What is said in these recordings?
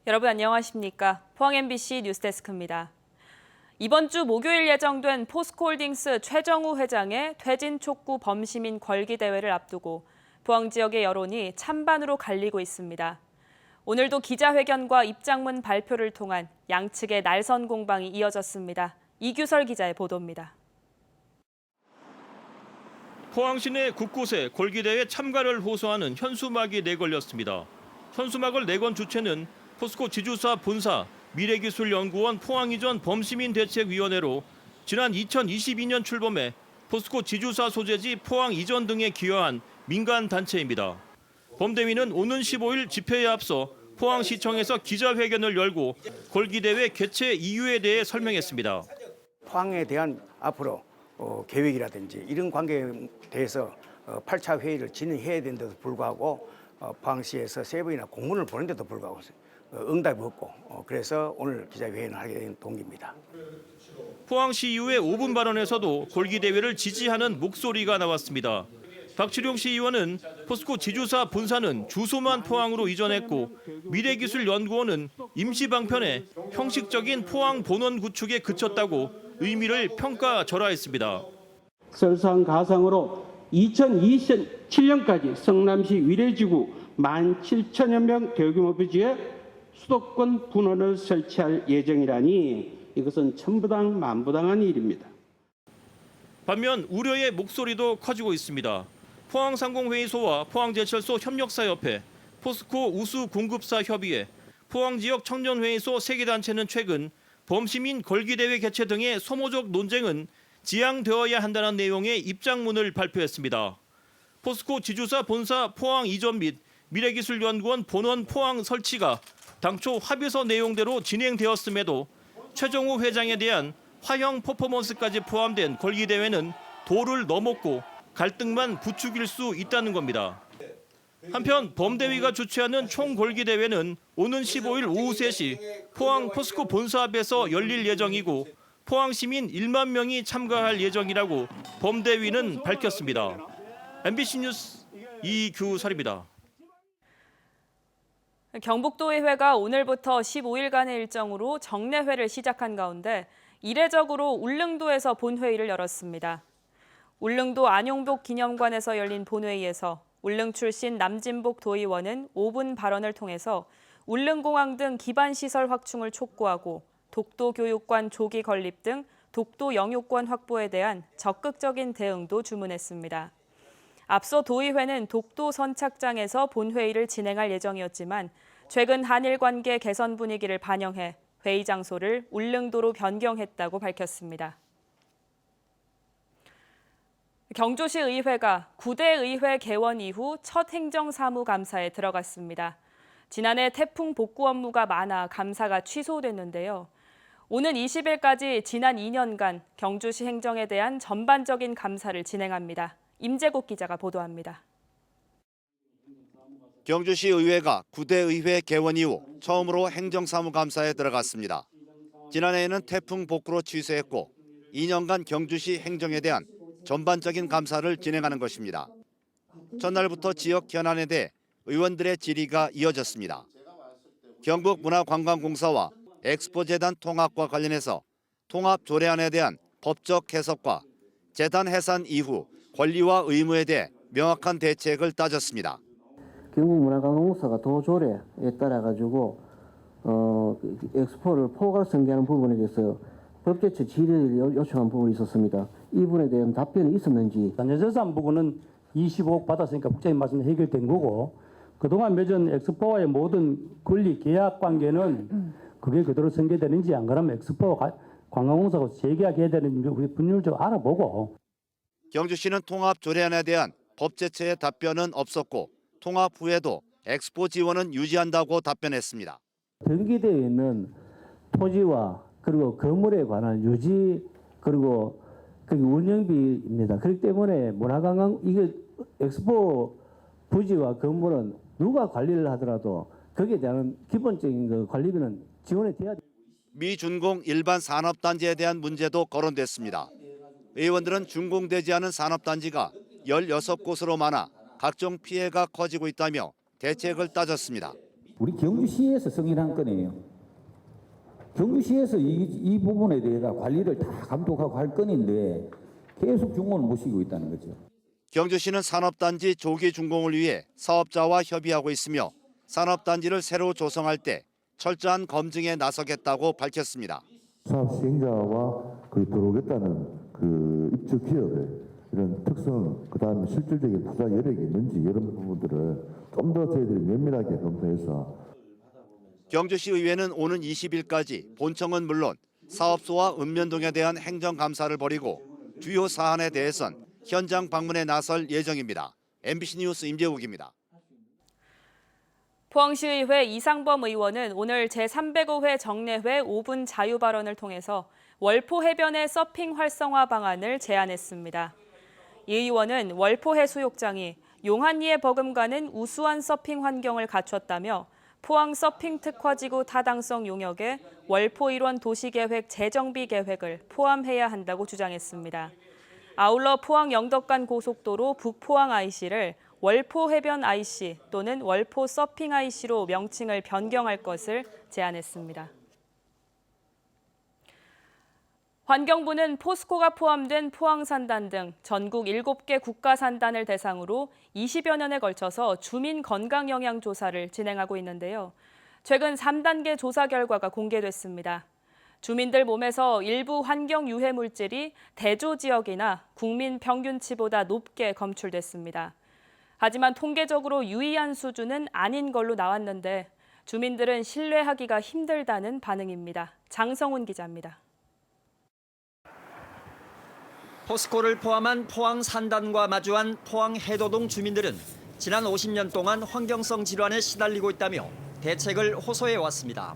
여러분 안녕하십니까? 포항 MBC 뉴스데스크입니다. 이번 주 목요일 예정된 포스코홀딩스 최정우 회장의 퇴진 촉구 범시민 걸기 대회를 앞두고 포항 지역의 여론이 찬반으로 갈리고 있습니다. 오늘도 기자회견과 입장문 발표를 통한 양측의 날선 공방이 이어졌습니다. 이규설 기자의 보도입니다. 포항 시내 곳곳에 걸기대회 참가를 호소하는 현수막이 내걸렸습니다. 현수막을 내건 주체는 포스코 지주사 본사, 미래기술연구원 포항이전 범시민대책위원회로 지난 2022년 출범해 포스코 지주사 소재지 포항 이전 등에 기여한 민간단체입니다. 범대위는 오는 15일 집회에 앞서 포항시청에서 기자회견을 열고 걸기대회 개최 이유에 대해 설명했습니다. 포항에 대한 앞으로 계획이라든지 이런 관계에 대해서 8차 회의를 진행해야 되는데도 불구하고 포항시에서 세 번이나 공문을 보낸데도 불구하고 응답이 없고 그래서 오늘 기자회견을 하게 된 동기입니다. 포항시 이후의 5분 발언에서도 걸기대회를 지지하는 목소리가 나왔습니다. 박치룡 시의원은 포스코 지주사 본사는 주소만 포항으로 이전했고 미래기술연구원은 임시방편에 형식적인 포항 본원 구축에 그쳤다고 의미를 평가절하했습니다. 설상가상으로 2027년까지 성남시 위례지구 17,000여 명 대규모 부지에 수도권 분원을 설치할 예정이라니 이것은 천부당 만부당한 일입니다. 반면 우려의 목소리도 커지고 있습니다. 포항상공회의소와 포항제철소 협력사협회, 포스코 우수공급사 협의회, 포항지역 청년회의소 3개 단체는 최근 범시민 걸기대회 개최 등의 소모적 논쟁은 지양되어야 한다는 내용의 입장문을 발표했습니다. 포스코 지주사 본사 포항 이전 및 미래기술연구원 본원 포항 설치가 당초 합의서 내용대로 진행되었음에도 최정우 회장에 대한 화형 퍼포먼스까지 포함된 걸기대회는 도를 넘었고 갈등만 부추길 수 있다는 겁니다. 한편 범대위가 주최하는 총걸기대회는 오는 15일 오후 3시 포항 포스코 본사 앞에서 열릴 예정이고 포항 시민 1만 명이 참가할 예정이라고 범대위는 밝혔습니다. MBC 뉴스 이규설입니다. 경북도의회가 오늘부터 15일간의 일정으로 정례회를 시작한 가운데 이례적으로 울릉도에서 본회의를 열었습니다. 울릉도 안용복 기념관에서 열린 본회의에서 울릉 출신 남진복 도의원은 5분 발언을 통해서 울릉공항 등 기반시설 확충을 촉구하고 독도교육관 조기 건립 등 독도 영유권 확보에 대한 적극적인 대응도 주문했습니다. 앞서 도의회는 독도 선착장에서 본회의를 진행할 예정이었지만 최근 한일 관계 개선 분위기를 반영해 회의 장소를 울릉도로 변경했다고 밝혔습니다. 경주시 의회가 9대 의회 개원 이후 첫 행정사무감사에 들어갔습니다. 지난해 태풍 복구 업무가 많아 감사가 취소됐는데요. 오는 20일까지 지난 2년간 경주시 행정에 대한 전반적인 감사를 진행합니다. 임재국 기자가 보도합니다. 경주시 의회가 9대 의회 개원 이후 처음으로 행정사무감사에 들어갔습니다. 지난해에는 태풍 복구로 취소했고 2년간 경주시 행정에 대한 전반적인 감사를 진행하는 것입니다. 첫날부터 지역 현안에 대해 의원들의 질의가 이어졌습니다. 경북문화관광공사와 엑스포재단 통합과 관련해서 통합 조례안에 대한 법적 해석과 재단 해산 이후 권리와 의무에 대해 명확한 대책을 따졌습니다. 경북문화관광공사가 도조례에 따라 가지고 엑스포를 포괄 승계하는 부분에 대해서 법제처 질의를 요청한 부분이 있었습니다. 이 부분에 대한 답변이 있었는지. 단전재산 부분은 25억 받았으니까 국장님 말씀 해결된 거고 그동안 맺은 엑스포와의 모든 권리 계약 관계는 그게 그대로 승계되는지 안 그러면 엑스포 관광공사가 재계약해야 되는지 우리 법률적으로 알아보고. 경주시는 통합 조례안에 대한 법제처의 답변은 없었고 통합 후에도 엑스포 지원은 유지한다고 답변했습니다. 등기되어 있는 토지와 그리고 건물에 관한 유지 그리고 운영비입니다. 그렇기 때문에 문화관광 이게 엑스포 부지와 건물은 누가 관리를 하더라도 거기에 대한 기본적인 그 관리비는 지원이 돼야 됩니다. 미준공 일반 산업단지에 대한 문제도 거론됐습니다. 의원들은 준공되지 않은 산업단지가 16곳으로 많아 각종 피해가 커지고 있다며 대책을 따졌습니다. 우리 경주시에서 승인한 건이에요. 경주시에서 이 부분에 대해서 관리를 다 감독하고 할 건인데 계속 중공을 모시고 있다는 거죠. 경주시는 산업단지 조기 준공을 위해 사업자와 협의하고 있으며 산업단지를 새로 조성할 때 철저한 검증에 나서겠다고 밝혔습니다. 사업 시행자와 들어오겠다는 그 입주 기업의 이런 특성, 그다음에 실질적인 투자 여력이 있는지 이런 부분들을 좀 더 저희들이 면밀하게 검토해서. 경주시 의회는 오는 20일까지 본청은 물론 사업소와 읍면동에 대한 행정감사를 벌이고 주요 사안에 대해선 현장 방문에 나설 예정입니다. MBC 뉴스 임재욱입니다. 포항시의회 이상범 의원은 오늘 제305회 정례회 5분 자유 발언을 통해서 월포 해변의 서핑 활성화 방안을 제안했습니다. 이 의원은 월포 해수욕장이 용한리에 버금가는 우수한 서핑 환경을 갖췄다며 포항 서핑 특화지구 타당성 용역에 월포 일원 도시계획 재정비 계획을 포함해야 한다고 주장했습니다. 아울러 포항 영덕간 고속도로 북포항 IC를 월포 해변 IC 또는 월포 서핑 IC로 명칭을 변경할 것을 제안했습니다. 환경부는 포스코가 포함된 포항산단 등 전국 7개 국가산단을 대상으로 20여 년에 걸쳐서 주민 건강 영향 조사를 진행하고 있는데요. 최근 3단계 조사 결과가 공개됐습니다. 주민들 몸에서 일부 환경 유해 물질이 대조 지역이나 국민 평균치보다 높게 검출됐습니다. 하지만 통계적으로 유의한 수준은 아닌 걸로 나왔는데 주민들은 신뢰하기가 힘들다는 반응입니다. 장성훈 기자입니다. 포스코를 포함한 포항 산단과 마주한 포항 해도동 주민들은 지난 50년 동안 환경성 질환에 시달리고 있다며 대책을 호소해 왔습니다.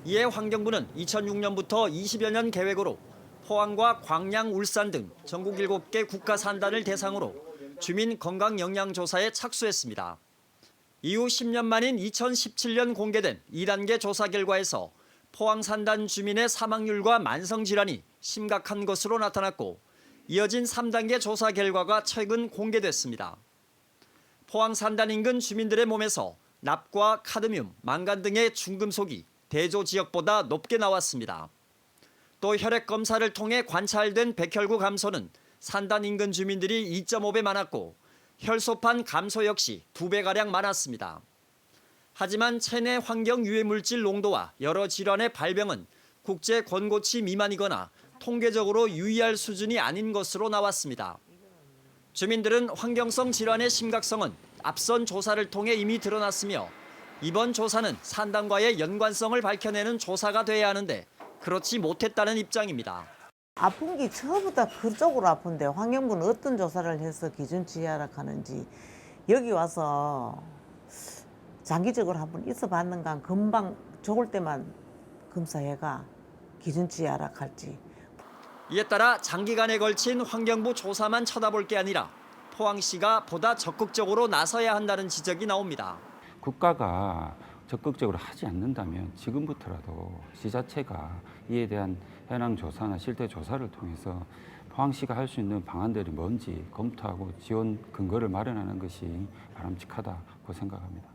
이에 환경부는 2006년부터 20여 년 계획으로 포항과 광양, 울산 등 전국 7개 국가 산단을 대상으로 주민 건강 영양 조사에 착수했습니다. 이후 10년 만인 2017년 공개된 2단계 조사 결과에서 포항 산단 주민의 사망률과 만성 질환이 심각한 것으로 나타났고 이어진 3단계 조사 결과가 최근 공개됐습니다. 포항 산단 인근 주민들의 몸에서 납과 카드뮴, 망간 등의 중금속이 대조 지역보다 높게 나왔습니다. 또 혈액 검사를 통해 관찰된 백혈구 감소는 산단 인근 주민들이 2.5배 많았고 혈소판 감소 역시 2배가량 많았습니다. 하지만 체내 환경 유해 물질 농도와 여러 질환의 발병은 국제 권고치 미만이거나 통계적으로 유의할 수준이 아닌 것으로 나왔습니다. 주민들은 환경성 질환의 심각성은 앞선 조사를 통해 이미 드러났으며 이번 조사는 산단과의 연관성을 밝혀내는 조사가 돼야 하는데 그렇지 못했다는 입장입니다. 아픈 게 처음부터 그쪽으로 아픈데 환경부는 어떤 조사를 해서 기준치 하락하는지 여기 와서 장기적으로 한번 있어 봤는가 금방 좋을 때만 검사해가 기준치 하락할지. 이에 따라 장기간에 걸친 환경부 조사만 쳐다볼 게 아니라 포항시가 보다 적극적으로 나서야 한다는 지적이 나옵니다. 국가가 적극적으로 하지 않는다면 지금부터라도 시 자체가 이에 대한 현황 조사나 실태 조사를 통해서 포항시가 할 수 있는 방안들이 뭔지 검토하고 지원 근거를 마련하는 것이 바람직하다고 생각합니다.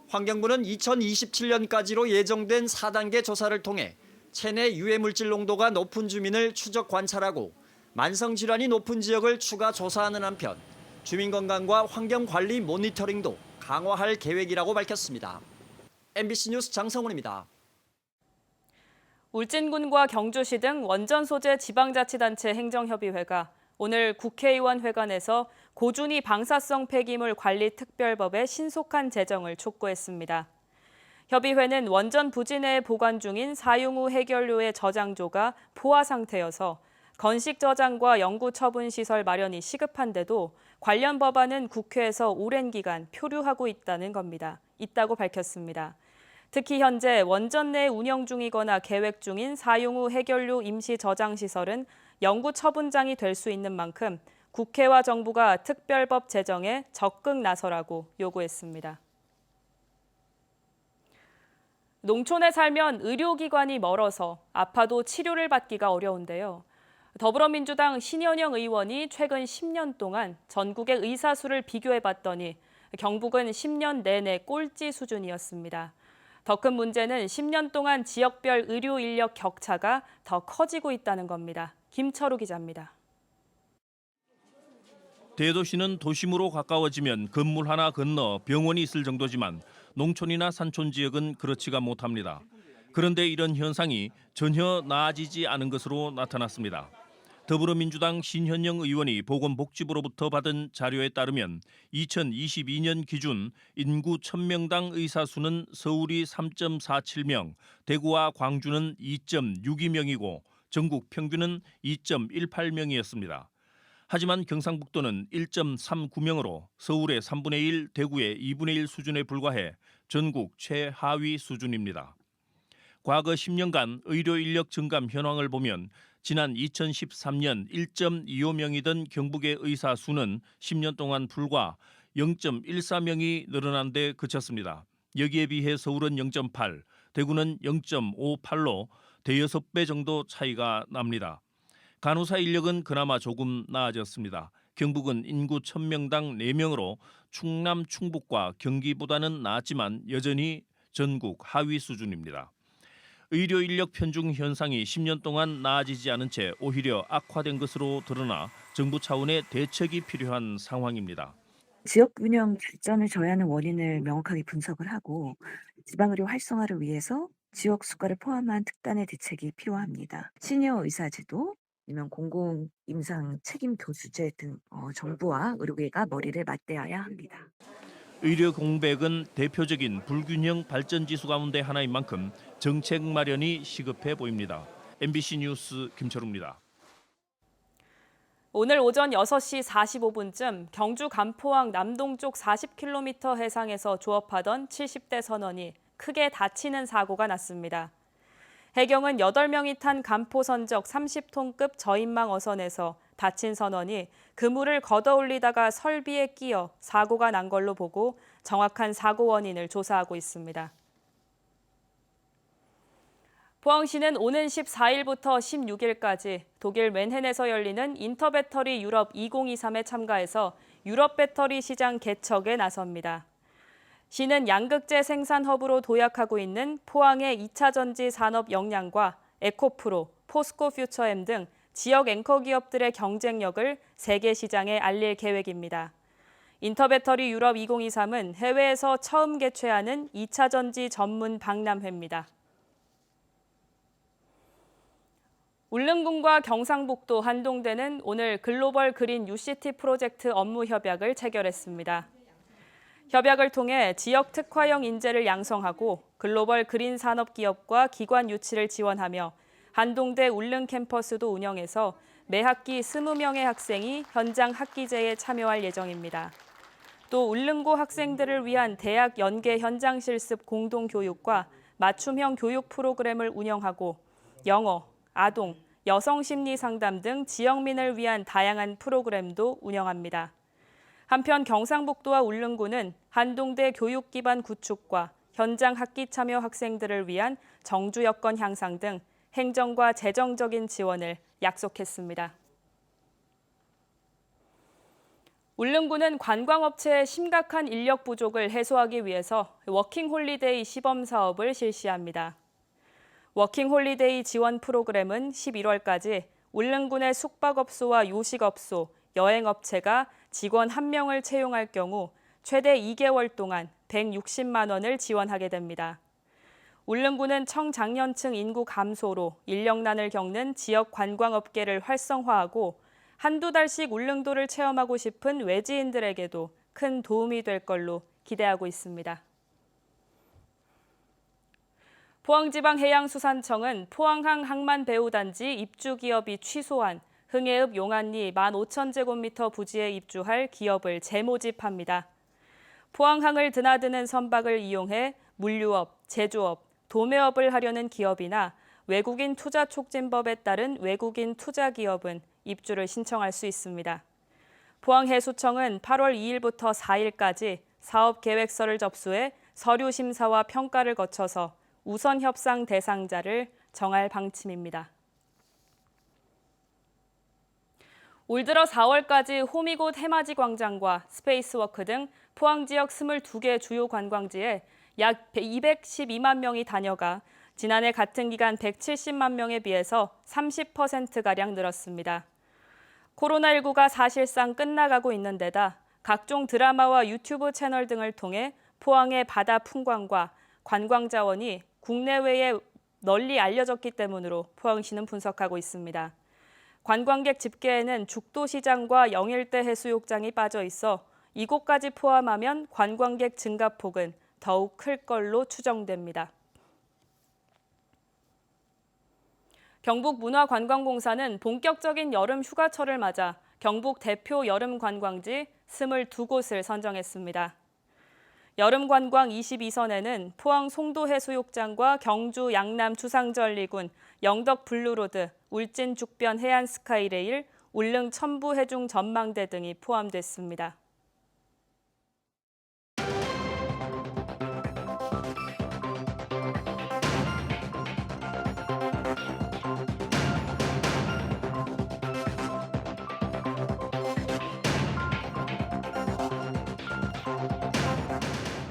환경부는 2027년까지로 예정된 4단계 조사를 통해 체내 유해 물질 농도가 높은 주민을 추적 관찰하고 만성 질환이 높은 지역을 추가 조사하는 한편 주민 건강과 환경 관리 모니터링도 강화할 계획이라고 밝혔습니다. MBC 뉴스 장성훈입니다. 울진군과 경주시 등 원전 소재 지방자치단체 행정협의회가 오늘 국회의원 회관에서 고준위 방사성 폐기물 관리 특별법의 신속한 제정을 촉구했습니다. 협의회는 원전 부지 내에 보관 중인 사용 후 해결료의 저장조가 포화 상태여서 건식 저장과 영구 처분 시설 마련이 시급한데도 관련 법안은 국회에서 오랜 기간 표류하고 있다고 밝혔습니다. 특히 현재 원전 내 운영 중이거나 계획 중인 사용 후 해결료 임시 저장 시설은 영구 처분장이 될 수 있는 만큼 국회와 정부가 특별법 제정에 적극 나서라고 요구했습니다. 농촌에 살면 의료기관이 멀어서 아파도 치료를 받기가 어려운데요. 더불어민주당 신현영 의원이 최근 10년 동안 전국의 의사 수를 비교해봤더니 경북은 10년 내내 꼴찌 수준이었습니다. 더 큰 문제는 10년 동안 지역별 의료 인력 격차가 더 커지고 있다는 겁니다. 김철우 기자입니다. 대도시는 도심으로 가까워지면 건물 하나 건너 병원이 있을 정도지만 농촌이나 산촌 지역은 그렇지가 못합니다. 그런데 이런 현상이 전혀 나아지지 않은 것으로 나타났습니다. 더불어민주당 신현영 의원이 보건복지부로부터 받은 자료에 따르면 2022년 기준 인구 1000명당 의사 수는 서울이 3.47명, 대구와 광주는 2.62명이고 전국 평균은 2.18명이었습니다. 하지만 경상북도는 1.39명으로 서울의 3분의 1, 대구의 2분의 1 수준에 불과해 전국 최하위 수준입니다. 과거 10년간 의료 인력 증감 현황을 보면 지난 2013년 1.25명이던 경북의 의사 수는 10년 동안 불과 0.14명이 늘어난 데 그쳤습니다. 여기에 비해 서울은 0.8, 대구는 0.58로 대여섯 배 정도 차이가 납니다. 간호사 인력은 그나마 조금 나아졌습니다. 경북은 인구 1000명당 4명으로 충남, 충북과 경기보다는 나았지만 여전히 전국 하위 수준입니다. 의료 인력 편중 현상이 10년 동안 나아지지 않은 채 오히려 악화된 것으로 드러나 정부 차원의 대책이 필요한 상황입니다. 지역 균형 발전을 저해하는 원인을 명확하게 분석을 하고 지방의료 활성화를 위해서 지역 수가를 포함한 특단의 대책이 필요합니다. 시니어 의사제도, 아니면 공공 임상 책임 교수제 등 정부와 의료계가 머리를 맞대어야 합니다. 의료 공백은 대표적인 불균형 발전 지수 가운데 하나인 만큼 정책 마련이 시급해 보입니다. MBC 뉴스 김철우입니다. 오늘 오전 6시 45분쯤 경주 간포항 남동쪽 40km 해상에서 조업하던 70대 선원이 크게 다치는 사고가 났습니다. 해경은 8명이 탄 간포선적 30톤급 저인망 어선에서 다친 선원이 그물을 걷어올리다가 설비에 끼어 사고가 난 걸로 보고 정확한 사고 원인을 조사하고 있습니다. 포항시는 오는 14일부터 16일까지 독일 맨헨에서 열리는 인터배터리 유럽 2023에 참가해서 유럽 배터리 시장 개척에 나섭니다. 시는 양극재 생산 허브로 도약하고 있는 포항의 2차 전지 산업 역량과 에코프로, 포스코 퓨처엠 등 지역 앵커 기업들의 경쟁력을 세계 시장에 알릴 계획입니다. 인터배터리 유럽 2023은 해외에서 처음 개최하는 2차 전지 전문 박람회입니다. 울릉군과 경상북도 한동대는 오늘 글로벌 그린 UCT 프로젝트 업무 협약을 체결했습니다. 협약을 통해 지역 특화형 인재를 양성하고 글로벌 그린 산업 기업과 기관 유치를 지원하며 한동대 울릉 캠퍼스도 운영해서 매 학기 20명의 학생이 현장 학기제에 참여할 예정입니다. 또 울릉고 학생들을 위한 대학 연계 현장 실습 공동 교육과 맞춤형 교육 프로그램을 운영하고 영어, 아동, 여성 심리 상담 등 지역민을 위한 다양한 프로그램도 운영합니다. 한편 경상북도와 울릉군은 한동대 교육 기반 구축과 현장 학기 참여 학생들을 위한 정주 여건 향상 등 행정과 재정적인 지원을 약속했습니다. 울릉군은 관광업체의 심각한 인력 부족을 해소하기 위해서 워킹홀리데이 시범 사업을 실시합니다. 워킹홀리데이 지원 프로그램은 11월까지 울릉군의 숙박업소와 요식업소, 여행업체가 직원 1명을 채용할 경우 최대 2개월 동안 160만 원을 지원하게 됩니다. 울릉군은 청장년층 인구 감소로 인력난을 겪는 지역 관광업계를 활성화하고 한두 달씩 울릉도를 체험하고 싶은 외지인들에게도 큰 도움이 될 걸로 기대하고 있습니다. 포항지방해양수산청은 포항항 항만배후단지 입주 기업이 취소한 흥해읍 용안리 15,000제곱미터 부지에 입주할 기업을 재모집합니다. 포항항을 드나드는 선박을 이용해 물류업, 제조업, 도매업을 하려는 기업이나 외국인 투자 촉진법에 따른 외국인 투자 기업은 입주를 신청할 수 있습니다. 포항해수청은 8월 2일부터 4일까지 사업 계획서를 접수해 서류 심사와 평가를 거쳐서 우선 협상 대상자를 정할 방침입니다. 올 들어 4월까지 호미곶 해맞이 광장과 스페이스워크 등 포항 지역 22개 주요 관광지에 약 212만 명이 다녀가 지난해 같은 기간 170만 명에 비해서 30%가량 늘었습니다. 코로나19가 사실상 끝나가고 있는 데다 각종 드라마와 유튜브 채널 등을 통해 포항의 바다 풍광과 관광 자원이 국내외에 널리 알려졌기 때문으로 포항시는 분석하고 있습니다. 관광객 집계에는 죽도시장과 영일대 해수욕장이 빠져 있어 이곳까지 포함하면 관광객 증가폭은 더욱 클 걸로 추정됩니다. 경북문화관광공사는 본격적인 여름 휴가철을 맞아 경북 대표 여름 관광지 22곳을 선정했습니다. 여름관광 22선에는 포항 송도해수욕장과 경주 양남 주상절리군, 영덕 블루로드, 울진 죽변 해안 스카이레일, 울릉 첨부 해중 전망대 등이 포함됐습니다.